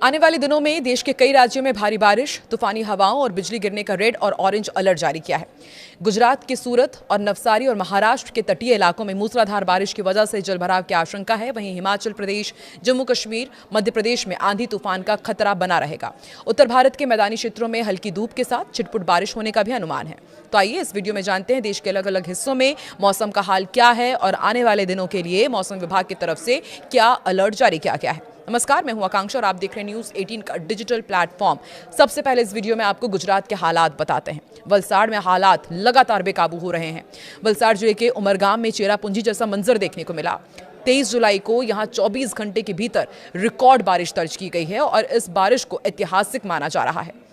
आने वाले दिनों में देश के कई राज्यों में भारी बारिश, तूफानी हवाओं और बिजली गिरने का रेड और ऑरेंज अलर्ट जारी किया है। गुजरात के सूरत और नवसारी और महाराष्ट्र के तटीय इलाकों में मूसलाधार बारिश की वजह से जलभराव की आशंका है। वहीं हिमाचल प्रदेश, जम्मू कश्मीर, मध्य प्रदेश में आंधी तूफान का खतरा बना रहेगा। उत्तर भारत के मैदानी क्षेत्रों में हल्की धूप के साथ छिटपुट बारिश होने का भी अनुमान है। तो आइए इस वीडियो में जानते हैं देश के अलग अलग हिस्सों में मौसम का हाल क्या है और आने वाले दिनों के लिए मौसम विभाग की तरफ से क्या अलर्ट जारी किया गया है। नमस्कार, मैं हूं आकांक्षा और आप देख रहे हैं न्यूज़ 18 का डिजिटल प्लेटफॉर्म। सबसे पहले इस वीडियो में आपको गुजरात के हालात बताते हैं। वलसाड़ में हालात लगातार बेकाबू हो रहे हैं। वलसाड़ जिले के उमरगाम में चेरापूंजी जैसा मंजर देखने को मिला। 23 जुलाई को यहां 24 घंटे के भीतर रिकॉर्ड बारिश दर्ज की गई है और इस बारिश को ऐतिहासिक माना जा रहा है।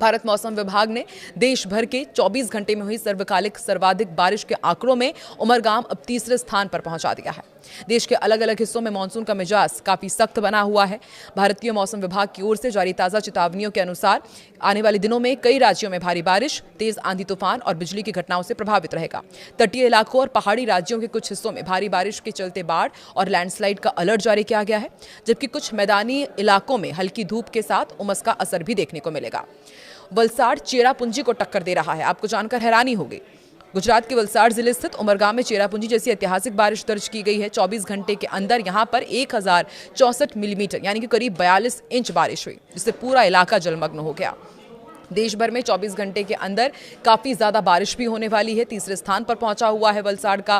भारत मौसम विभाग ने देश भर के 24 घंटे में हुई सर्वकालिक सर्वाधिक बारिश के आंकड़ों में उमरगाम अब तीसरे स्थान पर पहुंचा दिया है। देश के अलग अलग हिस्सों में मानसून का मिजाज काफी सख्त बना हुआ है। भारतीय मौसम विभाग की ओर से जारी ताजा चेतावनियों के अनुसार आने वाले दिनों में कई राज्यों में भारी बारिश, तेज आंधी तूफान और बिजली की घटनाओं से प्रभावित रहेगा। तटीय इलाकों और पहाड़ी राज्यों के कुछ हिस्सों में भारी बारिश के चलते बाढ़ और लैंडस्लाइड का अलर्ट जारी किया गया है, जबकि कुछ मैदानी इलाकों में हल्की धूप के साथ उमस का असर भी देखने को मिलेगा। वलसाड़ चेरापूंजी को टक्कर दे रहा है। आपको जानकर हैरानी होगी, गुजरात के वलसाड़ जिले स्थित उमरगाम में चेरापूंजी जैसी ऐतिहासिक बारिश दर्ज की गई है। 24 घंटे के अंदर यहां पर 1064 मिलीमीटर यानी कि करीब 42 इंच बारिश हुई, जिससे पूरा इलाका जलमग्न हो गया। देश भर में 24 घंटे के अंदर काफ़ी ज़्यादा बारिश भी होने वाली है। तीसरे स्थान पर पहुंचा हुआ है वलसाड़ का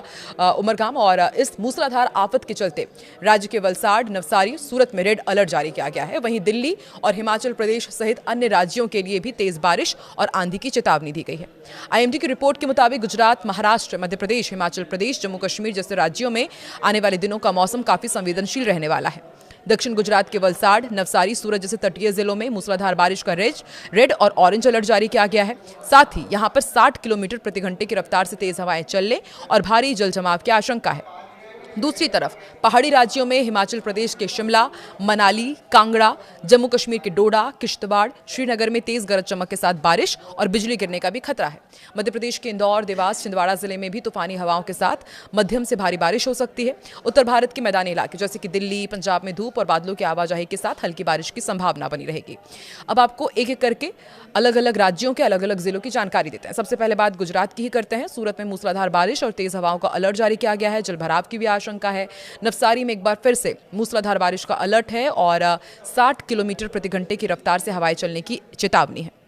उमरगाम और इस मूसलाधार आफत के चलते राज्य के वलसाड़, नवसारी, सूरत में रेड अलर्ट जारी किया गया है। वहीं दिल्ली और हिमाचल प्रदेश सहित अन्य राज्यों के लिए भी तेज बारिश और आंधी की चेतावनी दी गई है। IMD की रिपोर्ट के मुताबिक गुजरात, महाराष्ट्र, मध्य प्रदेश, हिमाचल प्रदेश, जम्मू कश्मीर जैसे राज्यों में आने वाले दिनों का मौसम काफ़ी संवेदनशील रहने वाला है। दक्षिण गुजरात के वलसाड़, नवसारी, सूरत जैसे तटीय जिलों में मूसलाधार बारिश का रेड और ऑरेंज अलर्ट जारी किया गया है। साथ ही यहां पर 60 किलोमीटर प्रति घंटे की रफ्तार से तेज हवाएं चलने और भारी जल जमाव की आशंका है। दूसरी तरफ पहाड़ी राज्यों में हिमाचल प्रदेश के शिमला, मनाली, कांगड़ा, जम्मू कश्मीर के डोडा, किश्तवाड़, श्रीनगर में तेज गरज चमक के साथ बारिश और बिजली गिरने का भी खतरा है। मध्य प्रदेश के इंदौर, देवास, छिंदवाड़ा जिले में भी तूफानी हवाओं के साथ मध्यम से भारी बारिश हो सकती है। उत्तर भारत के मैदानी इलाके जैसे कि दिल्ली, पंजाब में धूप और बादलों की आवाजाही के साथ हल्की बारिश की संभावना बनी रहेगी। अब आपको एक एक करके अलग अलग राज्यों के अलग अलग जिलों की जानकारी देते हैं। सबसे पहले बात गुजरात की ही करते हैं। सूरत में मूसलाधार बारिश और तेज हवाओं का अलर्ट जारी किया गया है। जलभराव की भी आशंका है। नवसारी में एक बार फिर से मूसलाधार बारिश का अलर्ट है और 60 किलोमीटर प्रति घंटे की रफ्तार से हवाएं चलने की चेतावनी है।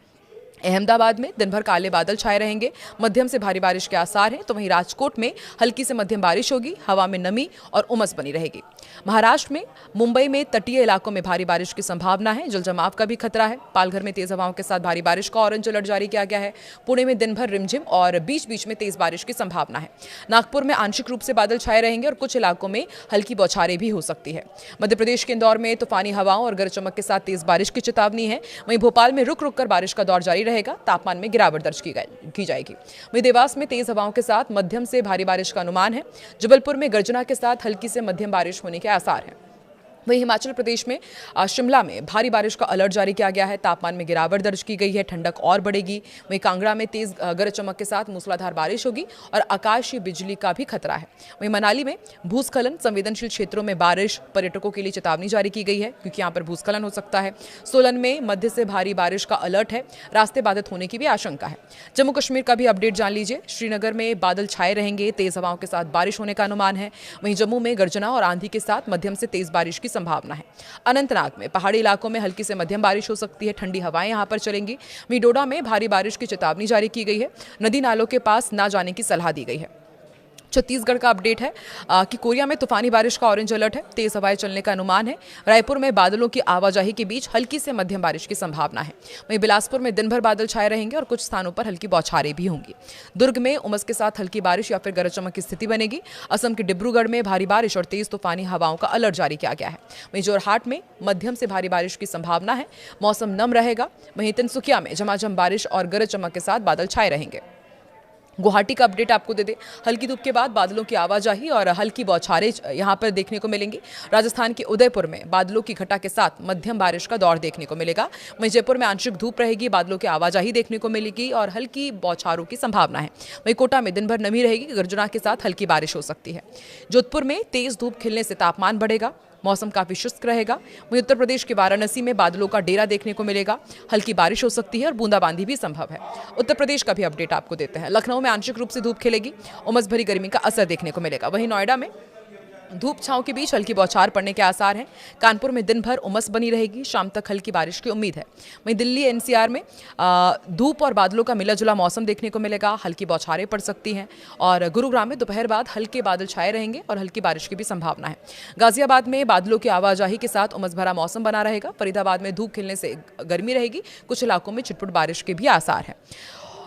अहमदाबाद में दिन भर काले बादल छाए रहेंगे, मध्यम से भारी बारिश के आसार हैं। तो वहीं राजकोट में हल्की से मध्यम बारिश होगी, हवा में नमी और उमस बनी रहेगी। महाराष्ट्र में मुंबई में तटीय इलाकों में भारी बारिश की संभावना है। जल जमाव का भी खतरा है। पालघर में तेज हवाओं के साथ भारी बारिश का ऑरेंज अलर्ट जारी किया गया है। पुणे में दिन भर रिमझिम और बीच बीच में तेज बारिश की संभावना है। नागपुर में आंशिक रूप से बादल छाए रहेंगे और कुछ इलाकों में हल्की बौछारें भी हो सकती है। मध्य प्रदेश के इंदौर में तूफानी हवाओं और गरज चमक के साथ तेज बारिश की चेतावनी है। वहीं भोपाल में रुक रुक कर बारिश का दौर जारी रहेगा। तापमान में गिरावट दर्ज की जाएगी। वहीं देवास में तेज हवाओं के साथ मध्यम से भारी बारिश का अनुमान है। जबलपुर में गर्जना के साथ हल्की से मध्यम बारिश होने के आसार हैं। वहीं हिमाचल प्रदेश में शिमला में भारी बारिश का अलर्ट जारी किया गया है। तापमान में गिरावट दर्ज की गई है। ठंडक और बढ़ेगी। वहीं कांगड़ा में तेज गरज चमक के साथ मूसलाधार बारिश होगी और आकाशीय बिजली का भी खतरा है। वहीं मनाली में भूस्खलन संवेदनशील क्षेत्रों में बारिश, पर्यटकों के लिए चेतावनी जारी की गई है क्योंकि यहाँ पर भूस्खलन हो सकता है। सोलन में मध्य से भारी बारिश का अलर्ट है। रास्ते बाधित होने की भी आशंका है। जम्मू कश्मीर का भी अपडेट जान लीजिए। श्रीनगर में बादल छाए रहेंगे, तेज हवाओं के साथ बारिश होने का अनुमान है। वहीं जम्मू में गर्जना और आंधी के साथ मध्यम से तेज बारिश की संभावना है। अनंतनाग में पहाड़ी इलाकों में हल्की से मध्यम बारिश हो सकती है। ठंडी हवाएं यहां पर चलेंगी। वहीं डोडा में भारी बारिश की चेतावनी जारी की गई है। नदी नालों के पास ना जाने की सलाह दी गई है। छत्तीसगढ़ का अपडेट है कि कोरिया में तूफानी बारिश का ऑरेंज अलर्ट है। तेज हवाएं चलने का अनुमान है। रायपुर में बादलों की आवाजाही के बीच हल्की से मध्यम बारिश की संभावना है। वहीं बिलासपुर में दिन भर बादल छाए रहेंगे और कुछ स्थानों पर हल्की बौछारें भी होंगी। दुर्ग में उमस के साथ हल्की बारिश या फिर गरज चमक की स्थिति बनेगी। असम के डिब्रूगढ़ में भारी बारिश और तेज तूफानी हवाओं का अलर्ट जारी किया गया है। वहीं जोरहाट में मध्यम से भारी बारिश की संभावना है। मौसम नम रहेगा। वहीं तिनसुकिया में झमाझम बारिश और गरज चमक के साथ बादल छाए रहेंगे। गुवाहाटी का अपडेट आपको दे दे। हल्की धूप के बाद बादलों की आवाजाही और हल्की बौछारें यहां पर देखने को मिलेंगी। राजस्थान के उदयपुर में बादलों की घटा के साथ मध्यम बारिश का दौर देखने को मिलेगा। वहीं जयपुर में आंशिक धूप रहेगी, बादलों की आवाजाही देखने को मिलेगी और हल्की बौछारों की संभावना है। वहीं कोटा में दिन भर नमी रहेगी, गर्जना के साथ हल्की बारिश हो सकती है। जोधपुर में तेज धूप खिलने से तापमान बढ़ेगा। मौसम काफी शुष्क रहेगा। वहीं उत्तर प्रदेश के वाराणसी में बादलों का डेरा देखने को मिलेगा, हल्की बारिश हो सकती है और बूंदाबांदी भी संभव है। उत्तर प्रदेश का भी अपडेट आपको देते हैं। लखनऊ में आंशिक रूप से धूप खिलेगी, उमस भरी गर्मी का असर देखने को मिलेगा। वहीं नोएडा में धूप छांव के बीच हल्की बौछार पड़ने के आसार हैं। कानपुर में दिन भर उमस बनी रहेगी, शाम तक हल्की बारिश की उम्मीद है। वहीं दिल्ली एनसीआर में धूप और बादलों का मिला जुला मौसम देखने को मिलेगा, हल्की बौछारें पड़ सकती हैं। और गुरुग्राम में दोपहर बाद हल्के बादल छाए रहेंगे और हल्की बारिश की भी संभावना है। गाजियाबाद में बादलों की आवाजाही के साथ उमस भरा मौसम बना रहेगा। फरीदाबाद में धूप खिलने से गर्मी रहेगी, कुछ इलाकों में छिटपुट बारिश के भी आसार हैं।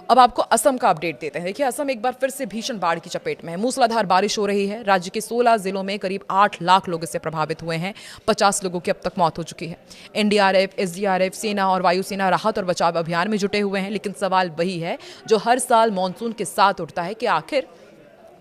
अब आपको असम का अपडेट देते हैं। देखिए, असम एक बार फिर से भीषण बाढ़ की चपेट में है। मूसलाधार बारिश हो रही है। राज्य के 16 जिलों में करीब 8 लाख लोग इससे प्रभावित हुए हैं। 50 लोगों की अब तक मौत हो चुकी है। एनडीआरएफ, एसडीआरएफ, सेना और वायुसेना राहत और बचाव अभियान में जुटे हुए हैं। लेकिन सवाल वही है जो हर साल मानसून के साथ उठता है कि आखिर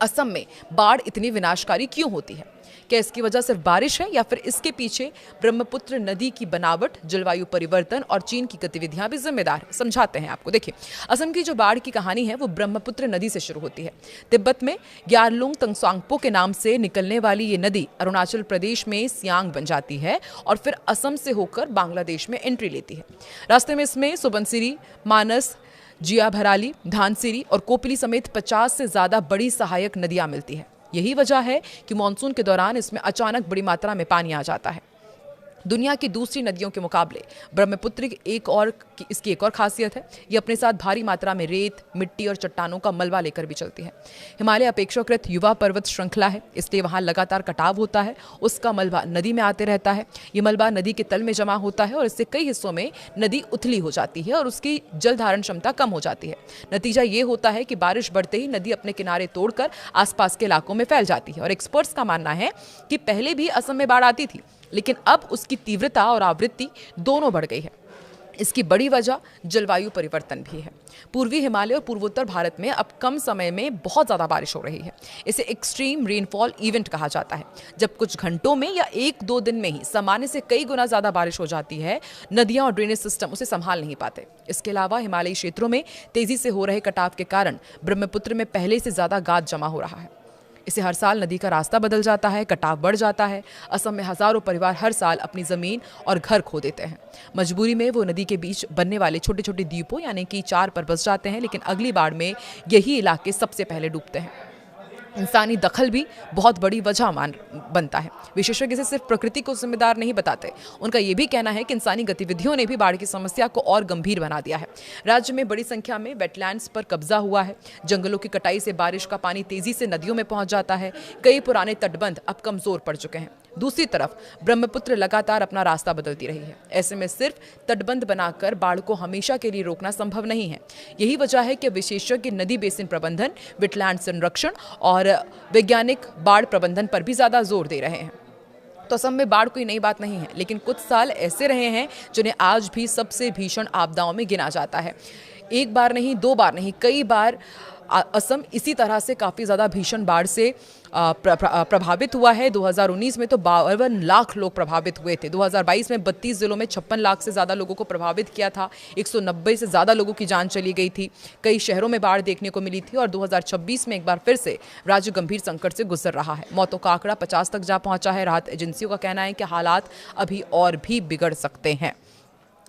असम में बाढ़ इतनी विनाशकारी क्यों होती है। क्या इसकी वजह सिर्फ बारिश है या फिर इसके पीछे ब्रह्मपुत्र नदी की बनावट, जलवायु परिवर्तन और चीन की गतिविधियां भी जिम्मेदार है। समझाते हैं आपको। देखिए, असम की जो बाढ़ की कहानी है वो ब्रह्मपुत्र नदी से शुरू होती है। तिब्बत में ग्यारलुंग तंगसांगपो के नाम से निकलने वाली ये नदी अरुणाचल प्रदेश में सियांग बन जाती है और फिर असम से होकर बांग्लादेश में एंट्री लेती है। रास्ते में इसमें सुबनसिरी, मानस, जिया भराली, धानसिरी और कोपली समेत 50 से ज्यादा बड़ी सहायक नदियां मिलती है। यही वजह है कि मानसून के दौरान इसमें अचानक बड़ी मात्रा में पानी आ जाता है। दुनिया की दूसरी नदियों के मुकाबले ब्रह्मपुत्र इसकी एक और खासियत है, ये अपने साथ भारी मात्रा में रेत, मिट्टी और चट्टानों का मलबा लेकर भी चलती है। हिमालय अपेक्षाकृत युवा पर्वत श्रृंखला है, इसलिए वहाँ लगातार कटाव होता है। उसका मलबा नदी में आते रहता है। ये मलबा नदी के तल में जमा होता है और इससे कई हिस्सों में नदी उथली हो जाती है और उसकी जल धारण क्षमता कम हो जाती है। नतीजा ये होता है कि बारिश बढ़ते ही नदी अपने किनारे तोड़कर आसपास के इलाकों में फैल जाती है। और एक्सपर्ट्स का मानना है कि पहले भी असम में बाढ़ आती थी, लेकिन अब उसकी तीव्रता और आवृत्ति दोनों बढ़ गई है। इसकी बड़ी वजह जलवायु परिवर्तन भी है। पूर्वी हिमालय और पूर्वोत्तर भारत में अब कम समय में बहुत ज़्यादा बारिश हो रही है। इसे एक्सट्रीम रेनफॉल इवेंट कहा जाता है, जब कुछ घंटों में या 1-2 दिन में ही सामान्य से कई गुना ज़्यादा बारिश हो जाती है। नदियाँ और ड्रेनेज सिस्टम उसे संभाल नहीं पाते। इसके अलावा हिमालयी क्षेत्रों में तेज़ी से हो रहे कटाव के कारण ब्रह्मपुत्र में पहले से ज़्यादा गाद जमा हो रहा है। इससे हर साल नदी का रास्ता बदल जाता है, कटाव बढ़ जाता है। असम में हजारों परिवार हर साल अपनी ज़मीन और घर खो देते हैं। मजबूरी में वो नदी के बीच बनने वाले छोटे छोटे द्वीपों यानी कि चार पर बस जाते हैं, लेकिन अगली बाढ़ में यही इलाके सबसे पहले डूबते हैं। इंसानी दखल भी बहुत बड़ी वजह बनता है। विशेषज्ञ इसे सिर्फ प्रकृति को जिम्मेदार नहीं बताते। उनका यह भी कहना है कि इंसानी गतिविधियों ने भी बाढ़ की समस्या को और गंभीर बना दिया है। राज्य में बड़ी संख्या में वेटलैंड्स पर कब्जा हुआ है। जंगलों की कटाई से बारिश का पानी तेजी से नदियों में पहुंच जाता है। कई पुराने तटबंध अब कमजोर पड़ चुके हैं। दूसरी तरफ ब्रह्मपुत्र लगातार अपना रास्ता बदलती रही है। ऐसे में सिर्फ तटबंध बनाकर बाढ़ को हमेशा के लिए रोकना संभव नहीं है। यही वजह है कि विशेषज्ञ नदी बेसिन प्रबंधन, वेटलैंड संरक्षण और वैज्ञानिक बाढ़ प्रबंधन पर भी ज्यादा जोर दे रहे हैं। तो असम में बाढ़ कोई नई बात नहीं है, लेकिन कुछ साल ऐसे रहे हैं जिन्हें आज भी सबसे भीषण आपदाओं में गिना जाता है। एक बार नहीं, 2 बार नहीं, कई बार असम इसी तरह से काफ़ी ज़्यादा भीषण बाढ़ से प्रभावित हुआ है। 2019 में तो 52 लाख लोग प्रभावित हुए थे। 2022 में 32 जिलों में 56 लाख से ज़्यादा लोगों को प्रभावित किया था। 190 से ज़्यादा लोगों की जान चली गई थी। कई शहरों में बाढ़ देखने को मिली थी और 2026 में एक बार फिर से राज्य गंभीर संकट से गुजर रहा है। मौतों का आंकड़ा 50 तक जा पहुंचा है। राहत एजेंसियों का कहना है कि हालात अभी और भी बिगड़ सकते हैं।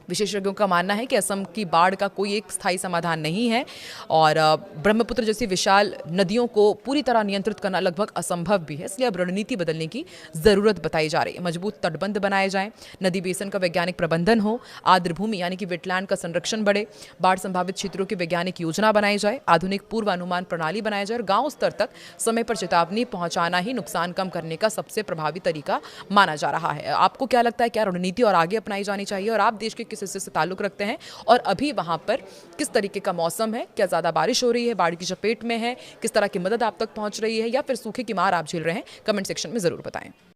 विशेषज्ञों का मानना है कि असम की बाढ़ का कोई एक स्थायी समाधान नहीं है और ब्रह्मपुत्र जैसी विशाल नदियों को पूरी तरह नियंत्रित करना लगभग असंभव भी है। इसलिए अब रणनीति बदलने की ज़रूरत बताई जा रही है। मजबूत तटबंध बनाए जाएं, नदी बेसिन का वैज्ञानिक प्रबंधन हो, आर्द्र भूमि यानी कि वेटलैंड का संरक्षण बढ़े, बाढ़ संभावित क्षेत्रों की वैज्ञानिक योजना बनाई जाए, आधुनिक पूर्वानुमान प्रणाली बनाई जाए और गाँव स्तर तक समय पर चेतावनी पहुँचाना ही नुकसान कम करने का सबसे प्रभावी तरीका माना जा रहा है। आपको क्या लगता है, क्या रणनीति और आगे अपनाई जानी चाहिए और आप देश के हिस्से से ताल्लुक रखते हैं और अभी वहां पर किस तरीके का मौसम है? क्या ज्यादा बारिश हो रही है, बाढ़ की चपेट में है, किस तरह की मदद आप तक पहुंच रही है या फिर सूखे की मार आप झेल रहे हैं? कमेंट सेक्शन में जरूर बताएं।